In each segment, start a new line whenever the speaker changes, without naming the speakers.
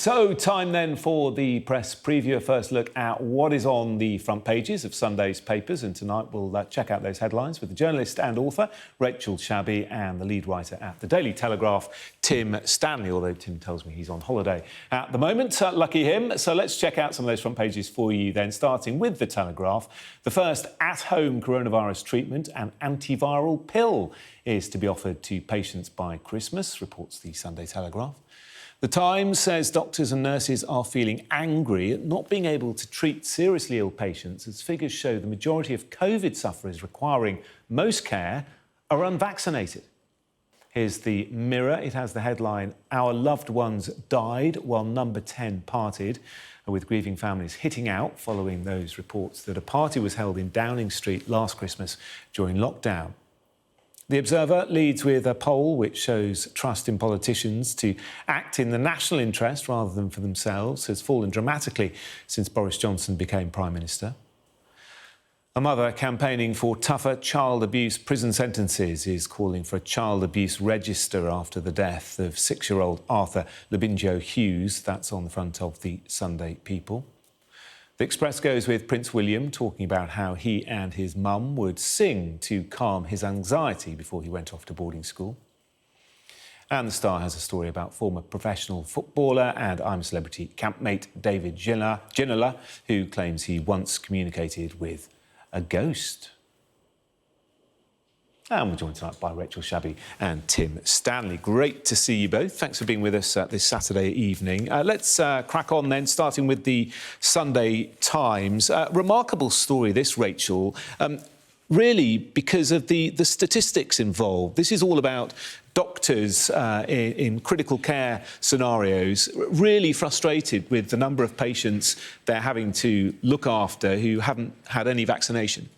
So, time then for the press preview. A first look at what is on the front pages of Sunday's papers. And tonight we'll check out those headlines with the journalist and author, Rachel Shabi, and the lead writer at the Daily Telegraph, Tim Stanley, although Tim tells me he's on holiday at the moment. Lucky him. So let's check out some of those front pages for you then, starting with the Telegraph. The first at-home coronavirus treatment, an antiviral pill, is to be offered to patients by Christmas, reports the Sunday Telegraph. The Times says doctors and nurses are feeling angry at not being able to treat seriously ill patients, as figures show the majority of COVID sufferers requiring most care are unvaccinated. Here's the Mirror. It has the headline, "Our loved ones died while number 10 parted," with grieving families hitting out following those reports that a party was held in Downing Street last Christmas during lockdown. The Observer leads with a poll which shows trust in politicians to act in the national interest rather than for themselves has fallen dramatically since Boris Johnson became Prime Minister. A mother campaigning for tougher child abuse prison sentences is calling for a child abuse register after the death of 6-year-old Arthur Labinjo Hughes. That's on the front of the Sunday People. The Express goes with Prince William talking about how he and his mum would sing to calm his anxiety before he went off to boarding school. And the Star has a story about former professional footballer and I'm a Celebrity campmate David Ginola, who claims he once communicated with a ghost. And we're joined tonight by Rachel Shabi and Tim Stanley. Great to see you both. Thanks for being with us this Saturday evening. Let's crack on then, starting with the Sunday Times. Remarkable story, this, Rachel, really because of the statistics involved. This is all about doctors in critical care scenarios, really frustrated with the number of patients they're having to look after who haven't had any vaccination.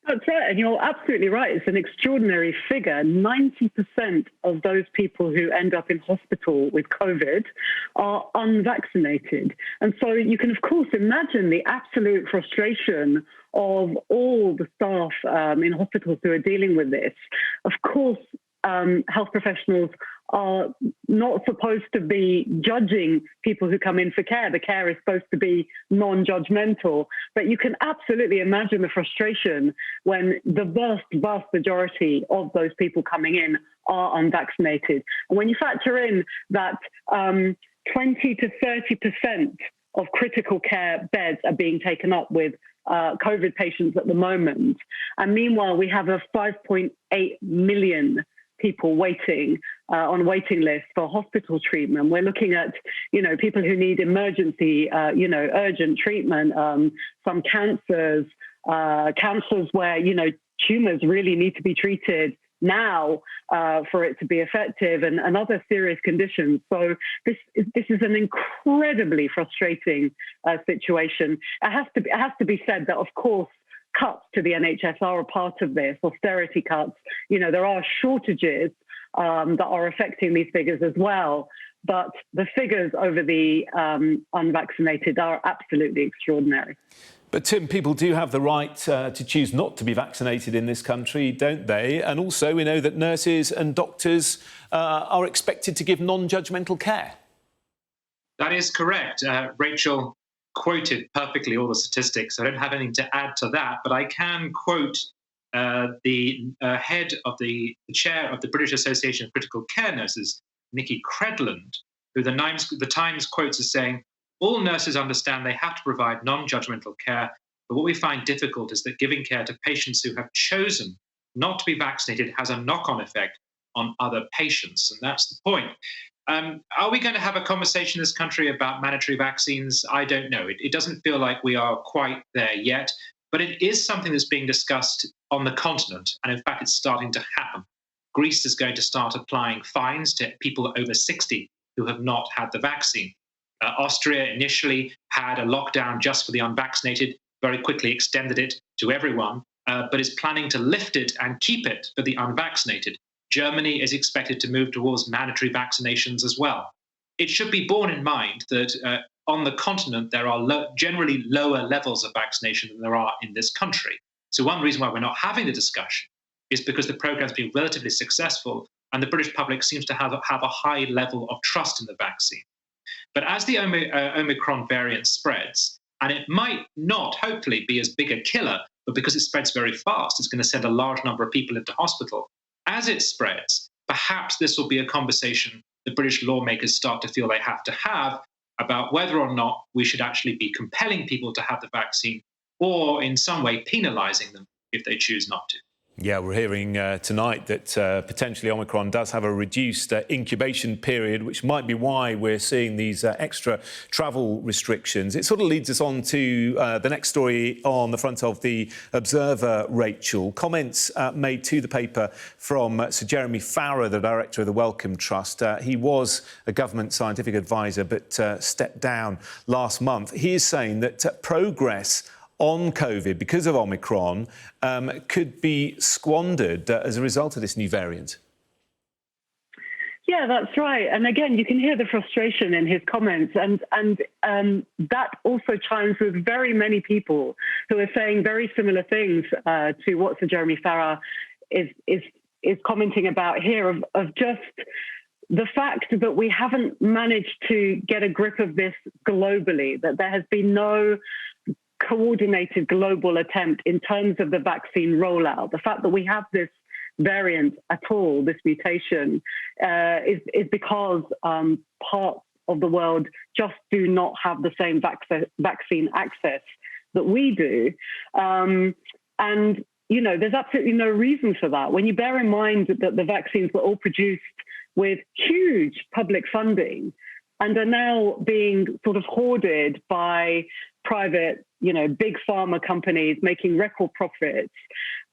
That's right, and you're absolutely right. It's an extraordinary figure. 90% of those people who end up in hospital with COVID are unvaccinated. And so you can, of course, imagine the absolute frustration of all the staff in hospitals who are dealing with this. Of course, health professionals are not supposed to be judging people who come in for care. The care is supposed to be non-judgmental. But you can absolutely imagine the frustration when the vast majority of those people coming in are unvaccinated. And when you factor in that 20 to 30% of critical care beds are being taken up with COVID patients at the moment, and meanwhile we have a 5.8 million people waiting on waiting lists for hospital treatment. We're looking at, people who need emergency, urgent treatment, some cancers where, tumours really need to be treated now for it to be effective, and other serious conditions. So this is an incredibly frustrating situation. It has to be said that, of course, cuts to the NHS are a part of this, austerity cuts. There are shortages that are affecting these figures as well. But the figures over the unvaccinated are absolutely extraordinary.
But, Tim, people do have the right to choose not to be vaccinated in this country, don't they? And also we know that nurses and doctors are expected to give non-judgmental care.
That is correct. Rachel quoted perfectly all the statistics. I don't have anything to add to that, but I can quote the head of the chair of the British Association of Critical Care Nurses, Nikki Credland, who the Times quotes as saying, "All nurses understand they have to provide non-judgmental care, but what we find difficult is that giving care to patients who have chosen not to be vaccinated has a knock-on effect on other patients." And that's the point. Are we going to have a conversation in this country about mandatory vaccines? I don't know. It doesn't feel like we are quite there yet, but it is something that's being discussed on the continent. And in fact, it's starting to happen. Greece is going to start applying fines to people over 60 who have not had the vaccine. Austria initially had a lockdown just for the unvaccinated, very quickly extended it to everyone, but is planning to lift it and keep it for the unvaccinated. Germany is expected to move towards mandatory vaccinations as well. It should be borne in mind that on the continent, there are generally lower levels of vaccination than there are in this country. So one reason why we're not having the discussion is because the program's been relatively successful and the British public seems to have a high level of trust in the vaccine. But as the Omicron variant spreads, and it might not, hopefully, be as big a killer, but because it spreads very fast, it's going to send a large number of people into hospital. As it spreads, perhaps this will be a conversation the British lawmakers start to feel they have to have about whether or not we should actually be compelling people to have the vaccine or in some way penalising them if they choose not to.
Yeah, we're hearing tonight that potentially Omicron does have a reduced incubation period, which might be why we're seeing these extra travel restrictions. It sort of leads us on to the next story on the front of the Observer, Rachel. Comments made to the paper from Sir Jeremy Farrar, the director of the Wellcome Trust. He was a government scientific advisor but stepped down last month. He is saying that progress on COVID, because of Omicron, could be squandered as a result of this new variant.
Yeah, that's right. And again, you can hear the frustration in his comments, and that also chimes with very many people who are saying very similar things to what Sir Jeremy Farrar is commenting about here, of just the fact that we haven't managed to get a grip of this globally, that there has been no coordinated global attempt in terms of the vaccine rollout. The fact that we have this variant at all, this mutation, is because parts of the world just do not have the same vaccine access that we do. And, you know, there's absolutely no reason for that. When you bear in mind that the vaccines were all produced with huge public funding and are now being sort of hoarded by private, you know, big pharma companies making record profits.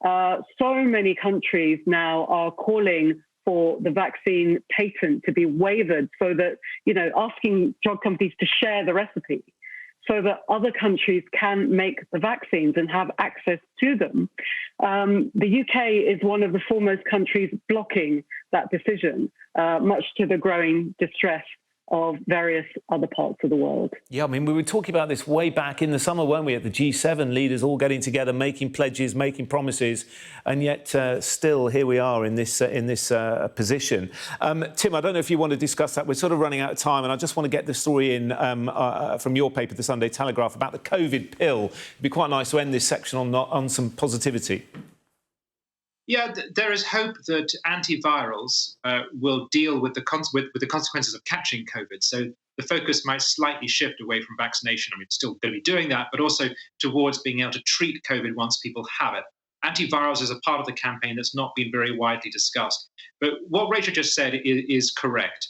So many countries now are calling for the vaccine patent to be waived so that, you know, asking drug companies to share the recipe so that other countries can make the vaccines and have access to them. The UK is one of the foremost countries blocking that decision, much to the growing distress of various other parts of the world.
Yeah, I mean, we were talking about this way back in the summer, weren't we, at the G7 leaders all getting together, making pledges, making promises, and yet still here we are in this position. Tim, I don't know if you want to discuss that. We're sort of running out of time, and I just want to get the story in from your paper, the Sunday Telegraph, about the COVID pill. It'd be quite nice to end this section on some positivity.
Yeah, there is hope that antivirals will deal with the consequences of catching COVID. So the focus might slightly shift away from vaccination. I mean, it's still going to be doing that, but also towards being able to treat COVID once people have it. Antivirals is a part of the campaign that's not been very widely discussed. But what Rachel just said is correct.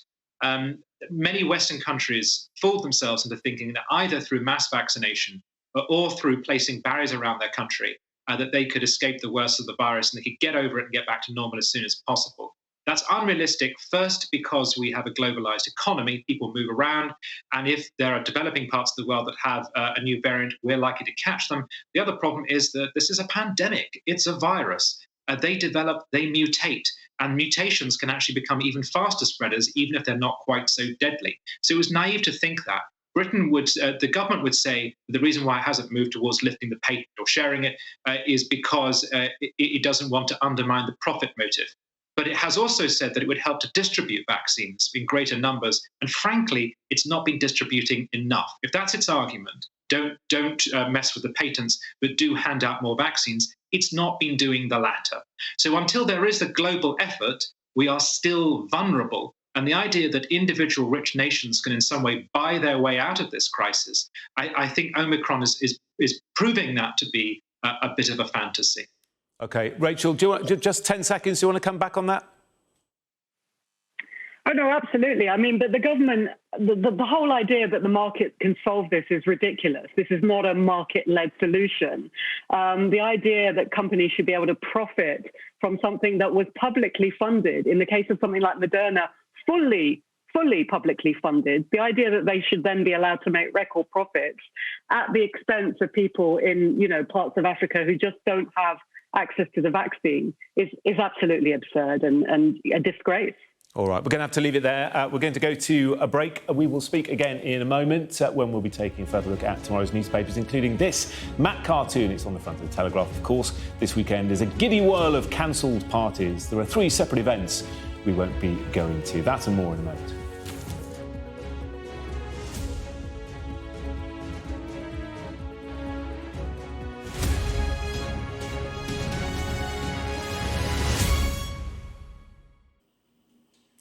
Many Western countries fooled themselves into thinking that either through mass vaccination or through placing barriers around their country, that they could escape the worst of the virus and they could get over it and get back to normal as soon as possible. That's unrealistic, first, because we have a globalized economy, people move around, and if there are developing parts of the world that have a new variant, we're likely to catch them. The other problem is that this is a pandemic, it's a virus. They develop, they mutate, and mutations can actually become even faster spreaders, even if they're not quite so deadly. So it was naive to think that. The government would say the reason why it hasn't moved towards lifting the patent or sharing it is because it doesn't want to undermine the profit motive. But it has also said that it would help to distribute vaccines in greater numbers. And frankly, it's not been distributing enough. If that's its argument, don't mess with the patents, but do hand out more vaccines. It's not been doing the latter. So until there is a global effort, we are still vulnerable. And the idea that individual rich nations can in some way buy their way out of this crisis, I think Omicron is proving that to be a bit of a fantasy.
OK, Rachel, do you want just 10 seconds? Do you want to come back on that?
Oh, no, absolutely. I mean, but the government, the whole idea that the market can solve this is ridiculous. This is not a market-led solution. The idea that companies should be able to profit from something that was publicly funded, in the case of something like Moderna, fully publicly funded, the idea that they should then be allowed to make record profits at the expense of people in, you know, parts of Africa who just don't have access to the vaccine is absolutely absurd and a disgrace.
All right, we're going to have to leave it there. We're going to go to a break. We will speak again in a moment when we'll be taking a further look at tomorrow's newspapers, including this Mac cartoon. It's on the front of the Telegraph, of course. This weekend is a giddy whirl of cancelled parties. There are 3 separate events we won't be going to. That and more in a moment.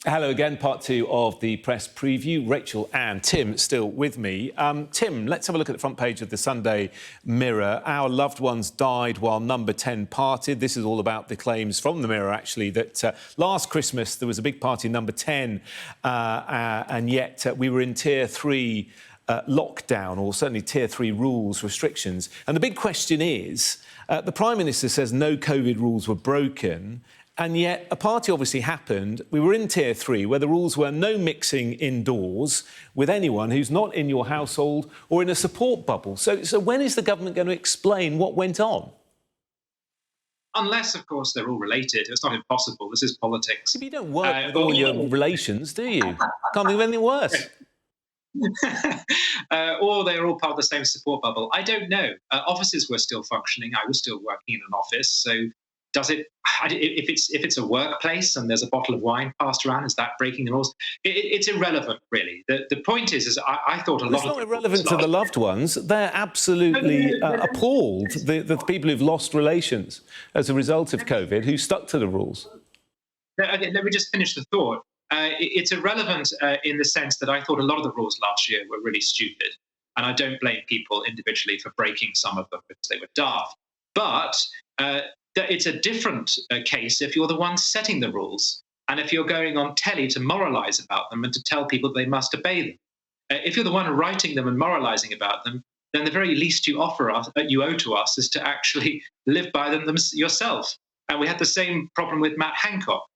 Hello again, part two of the press preview. Rachel and Tim still with me. Tim, let's have a look at the front page of the Sunday Mirror. Our loved ones died while number 10 parted. This is all about the claims from the Mirror, actually, that last Christmas there was a big party, number 10, and yet we were in tier 3 lockdown, or certainly tier 3 rules, restrictions. And the big question is, the Prime Minister says no COVID rules were broken. And yet a party obviously happened. We were in tier 3 where the rules were no mixing indoors with anyone who's not in your household or in a support bubble. So when is the government going to explain what went on?
Unless, of course, they're all related. It's not impossible. This is politics.
But you don't work with all your relations, do you? Can't think of anything worse.
Or they're all part of the same support bubble. I don't know. Offices were still functioning. I was still working in an office. So does it, if it's a workplace and there's a bottle of wine passed around, is that breaking the rules? It's irrelevant, really. The point is I thought a lot of... It's
not irrelevant to the loved ones. They're absolutely appalled, the people who've lost relations as a result of COVID, who stuck to the rules.
Let me just finish the thought. It's irrelevant in the sense that I thought a lot of the rules last year were really stupid. And I don't blame people individually for breaking some of them because they were daft. But it's a different case if you're the one setting the rules and if you're going on telly to moralise about them and to tell people they must obey them. If you're the one writing them and moralising about them, then the very least you owe to us is to actually live by them yourself. And we had the same problem with Matt Hancock.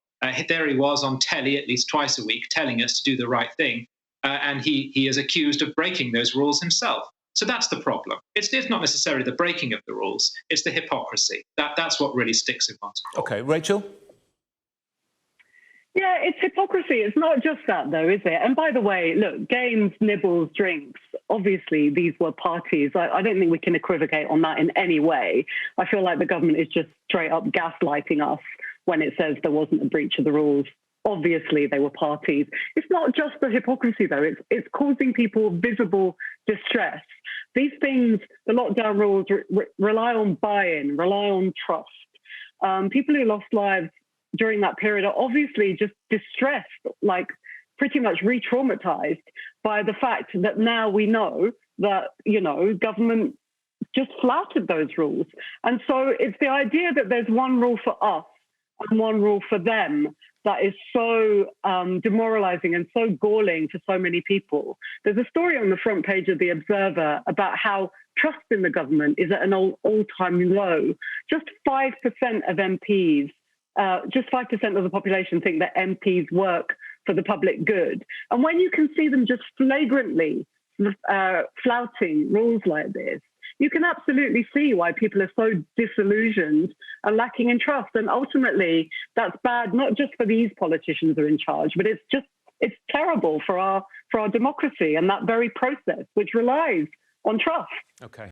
There he was on telly at least twice a week telling us to do the right thing. And he is accused of breaking those rules himself. So that's the problem. It's not necessarily the breaking of the rules, it's the hypocrisy. That's what really sticks in one's craw.
OK, Rachel?
Yeah, it's hypocrisy. It's not just that, though, is it? And by the way, look, games, nibbles, drinks, obviously these were parties. I don't think we can equivocate on that in any way. I feel like the government is just straight up gaslighting us when it says there wasn't a breach of the rules. Obviously, they were parties. It's not just the hypocrisy, though. It's causing people visible distress. These things, the lockdown rules, rely on buy-in, rely on trust. People who lost lives during that period are obviously just distressed, like pretty much re-traumatized by the fact that now we know that, government just flouted those rules. And so it's the idea that there's one rule for us and one rule for them that is so demoralizing and so galling for so many people. There's a story on the front page of The Observer about how trust in the government is at an all-time low. Just 5% of MPs, just 5% of the population think that MPs work for the public good. And when you can see them just flagrantly flouting rules like this, you can absolutely see why people are so disillusioned and lacking in trust. And ultimately, that's bad, not just for these politicians who are in charge, but it's terrible for our democracy and that very process, which relies on trust.
OK.